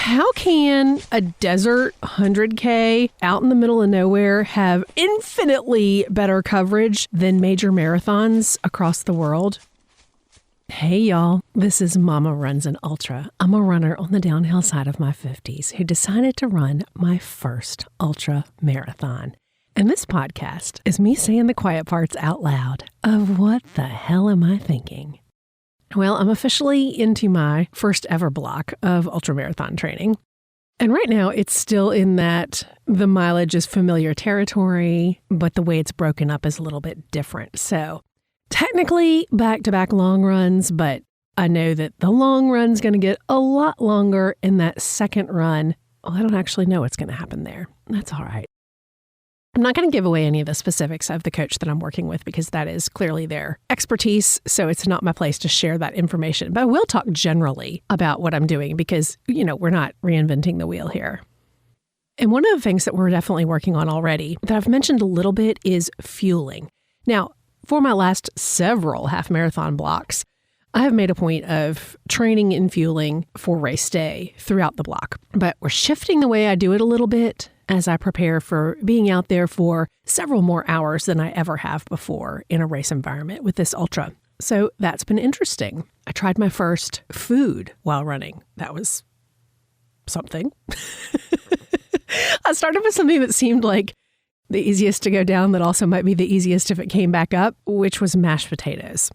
How can a desert 100K out in the middle of nowhere have infinitely better coverage than major marathons across the world? Hey y'all, this is Momma Runs an Ultra. I'm a runner on the downhill side of my 50s who decided to run my first ultra marathon. And this podcast is me saying the quiet parts out loud of what the hell am I thinking? Well, I'm officially into my first ever block of ultramarathon training. And right now it's still in that the mileage is familiar territory, but the way it's broken up is a little bit different. So technically back-to-back long runs, but I know that the long run's going to get a lot longer in that second run. Well, I don't actually know what's going to happen there. That's all right. I'm not going to give away any of the specifics of the coach that I'm working with because that is clearly their expertise, so it's not my place to share that information. But I will talk generally about what I'm doing because, we're not reinventing the wheel here. And one of the things that we're definitely working on already that I've mentioned a little bit is fueling. Now, for my last several half marathon blocks, I have made a point of training and fueling for race day throughout the block. But we're shifting the way I do it a little bit as I prepare for being out there for several more hours than I ever have before in a race environment with this ultra. So that's been interesting. I tried my first food while running. That was something. I started with something that seemed like the easiest to go down that also might be the easiest if it came back up, which was mashed potatoes.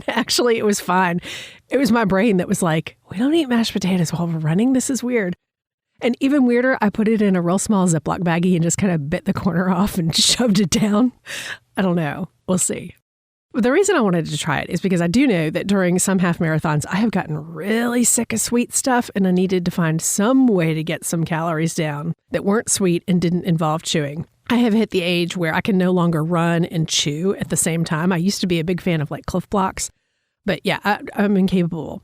Actually, it was fine. It was my brain that was like, we don't eat mashed potatoes while we're running. This is weird. And even weirder, I put it in a real small Ziploc baggie and just kind of bit the corner off and shoved it down. I don't know. We'll see. But the reason I wanted to try it is because I do know that during some half marathons, I have gotten really sick of sweet stuff and I needed to find some way to get some calories down that weren't sweet and didn't involve chewing. I have hit the age where I can no longer run and chew at the same time. I used to be a big fan of like Cliff Blocks, but yeah, I'm incapable.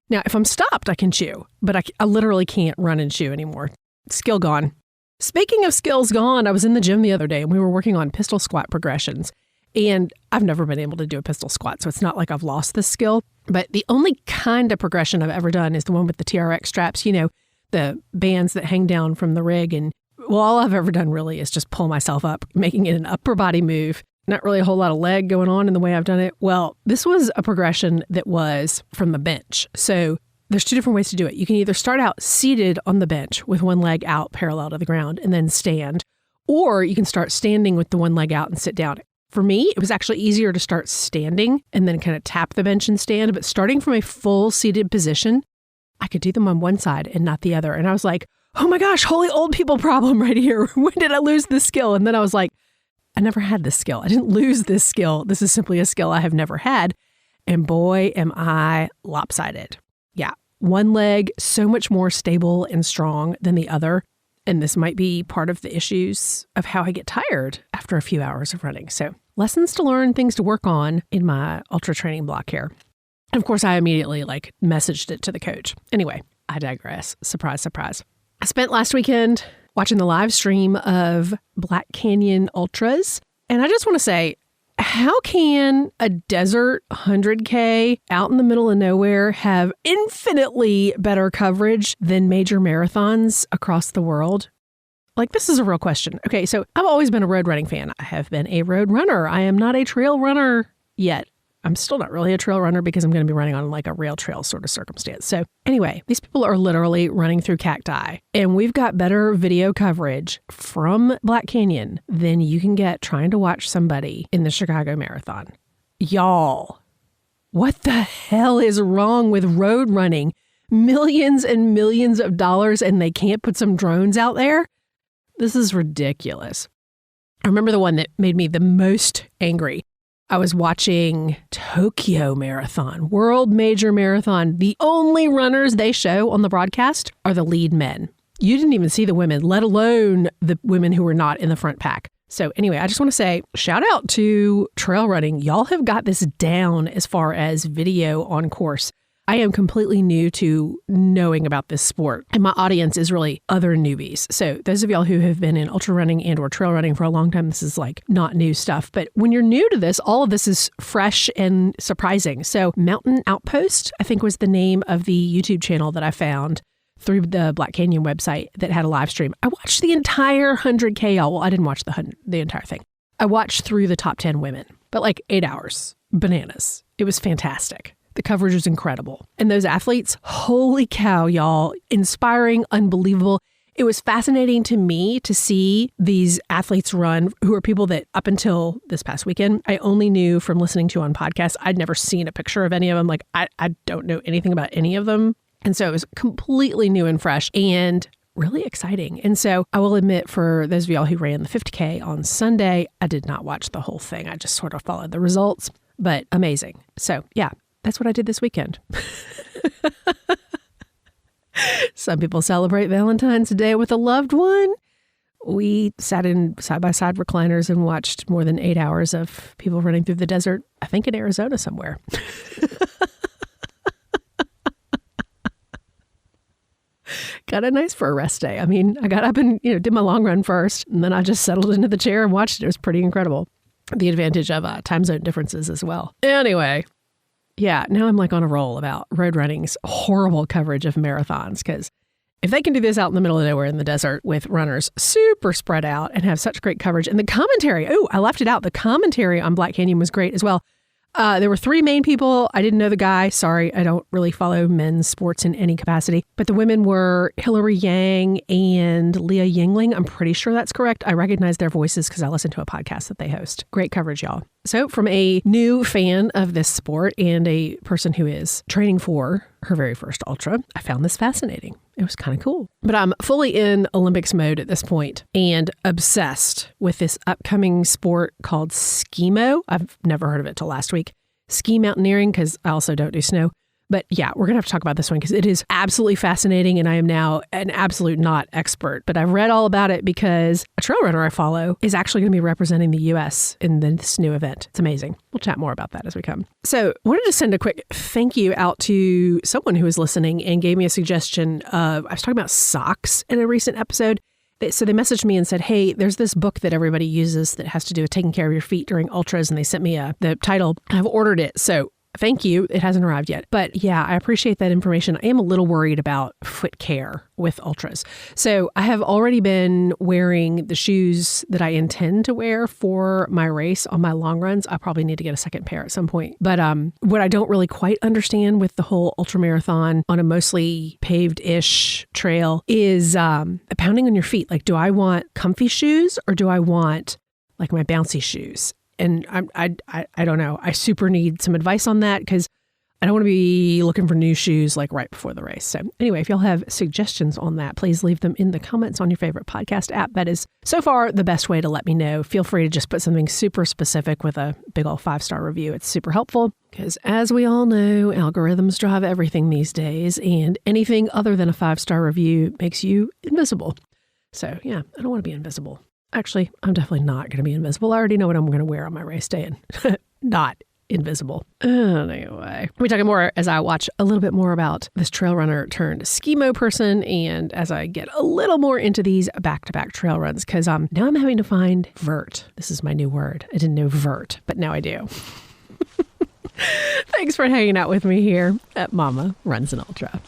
Now, if I'm stopped, I can chew, but I literally can't run and chew anymore. Skill gone. Speaking of skills gone, I was in the gym the other day and we were working on pistol squat progressions. And I've never been able to do a pistol squat, so it's not like I've lost this skill. But the only kind of progression I've ever done is the one with the TRX straps, the bands that hang down from the rig. And well, all I've ever done really is just pull myself up, making it an upper body move. Not really a whole lot of leg going on in the way I've done it. Well, this was a progression that was from the bench. So there's two different ways to do it. You can either start out seated on the bench with one leg out parallel to the ground and then stand, or you can start standing with the one leg out and sit down. For me, it was actually easier to start standing and then kind of tap the bench and stand. But starting from a full seated position, I could do them on one side and not the other. And I was like, oh my gosh, holy old people problem right here. When did I lose this skill? And then I was like, I never had this skill. I didn't lose this skill. This is simply a skill I have never had. And boy, am I lopsided. Yeah, one leg so much more stable and strong than the other. And this might be part of the issues of how I get tired after a few hours of running. So lessons to learn, things to work on in my ultra training block here. And of course, I immediately messaged it to the coach. Anyway, I digress. Surprise, surprise. I spent last weekend watching the live stream of Black Canyon Ultras. And I just want to say, how can a desert 100K out in the middle of nowhere have infinitely better coverage than major marathons across the world? This is a real question. Okay, so I've always been a road running fan. I have been a road runner. I am not a trail runner yet. I'm still not really a trail runner because I'm going to be running on a rail trail sort of circumstance. So anyway, these people are literally running through cacti and we've got better video coverage from Black Canyon than you can get trying to watch somebody in the Chicago Marathon. Y'all, what the hell is wrong with road running? Millions and millions of dollars and they can't put some drones out there? This is ridiculous. I remember the one that made me the most angry. I was watching Tokyo Marathon, World Major Marathon. The only runners they show on the broadcast are the lead men. You didn't even see the women, let alone the women who were not in the front pack. So anyway, I just want to say, shout out to trail running. Y'all have got this down as far as video on course. I am completely new to knowing about this sport, and my audience is really other newbies. So those of y'all who have been in ultra running and or trail running for a long time, this is not new stuff. But when you're new to this, all of this is fresh and surprising. So Mountain Outpost, I think was the name of the YouTube channel that I found. through the Black Canyon website that had a live stream. I watched the entire 100K, y'all. Well, I didn't watch the entire thing. I watched through the top 10 women, but like 8 hours. Bananas. It was fantastic. The coverage was incredible. And those athletes, holy cow, y'all. Inspiring, unbelievable. It was fascinating to me to see these athletes run, who are people that up until this past weekend, I only knew from listening to on podcasts. I'd never seen a picture of any of them. Like, I don't know anything about any of them. And so it was completely new and fresh and really exciting. And so I will admit, for those of y'all who ran the 50K on Sunday, I did not watch the whole thing. I just sort of followed the results, but amazing. So yeah, that's what I did this weekend. Some people celebrate Valentine's Day with a loved one. We sat in side-by-side recliners and watched more than 8 hours of people running through the desert, I think in Arizona somewhere. Got it nice for a rest day. I mean, I got up and did my long run first, and then I just settled into the chair and watched it. It was pretty incredible. The advantage of time zone differences as well. Anyway. Yeah, now I'm like on a roll about road running's horrible coverage of marathons, because if they can do this out in the middle of nowhere in the desert with runners super spread out and have such great coverage, and the commentary, I left it out. The commentary on Black Canyon was great as well. There were 3 main people. I didn't know the guy. Sorry, I don't really follow men's sports in any capacity. But the women were Hillary Yang and Leah Yingling. I'm pretty sure that's correct. I recognize their voices because I listened to a podcast that they host. Great coverage, y'all. So from a new fan of this sport and a person who is training for her very first ultra, I found this fascinating. It was kind of cool. But I'm fully in Olympics mode at this point and obsessed with this upcoming sport called Skimo. I've never heard of it till last week. Ski mountaineering, because I also don't do snow. But yeah, we're going to have to talk about this one because it is absolutely fascinating, and I am now an absolute not expert. But I've read all about it because a trail runner I follow is actually going to be representing the U.S. in this new event. It's amazing. We'll chat more about that as we come. So I wanted to send a quick thank you out to someone who was listening and gave me a suggestion of, I was talking about socks in a recent episode. So they messaged me and said, hey, there's this book that everybody uses that has to do with taking care of your feet during ultras. And they sent me the title. I've ordered it. So thank you. It hasn't arrived yet. But yeah, I appreciate that information. I am a little worried about foot care with ultras. So I have already been wearing the shoes that I intend to wear for my race on my long runs. I probably need to get a second pair at some point. But what I don't really quite understand with the whole ultramarathon on a mostly paved-ish trail is pounding on your feet. Like, do I want comfy shoes or do I want like my bouncy shoes? And I don't know. I super need some advice on that because I don't want to be looking for new shoes like right before the race. So anyway, if y'all have suggestions on that, please leave them in the comments on your favorite podcast app. That is so far the best way to let me know. Feel free to just put something super specific with a big old 5-star review. It's super helpful because, as we all know, algorithms drive everything these days, and anything other than a 5-star review makes you invisible. So yeah, I don't want to be invisible. Actually, I'm definitely not going to be invisible. I already know what I'm going to wear on my race day and not invisible. Anyway, we'll be talking more as I watch a little bit more about this trail runner turned Skimo person, and as I get a little more into these back-to-back trail runs, because now I'm having to find vert. This is my new word. I didn't know vert, but now I do. Thanks for hanging out with me here at Momma Runs an Ultra.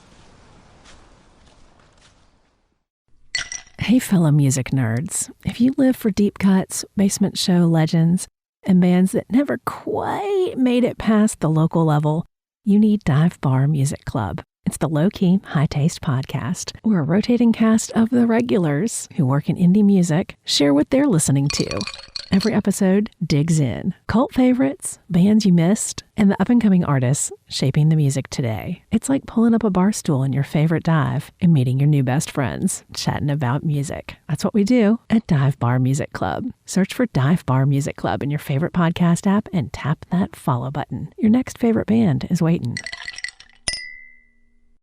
Hey, fellow music nerds. If you live for deep cuts, basement show legends, and bands that never quite made it past the local level, you need Dive Bar Music Club. It's the low-key, high-taste podcast where a rotating cast of the regulars who work in indie music share what they're listening to. Every episode digs in. Cult favorites, bands you missed, and the up-and-coming artists shaping the music today. It's like pulling up a bar stool in your favorite dive and meeting your new best friends, chatting about music. That's what we do at Dive Bar Music Club. Search for Dive Bar Music Club in your favorite podcast app and tap that follow button. Your next favorite band is waiting.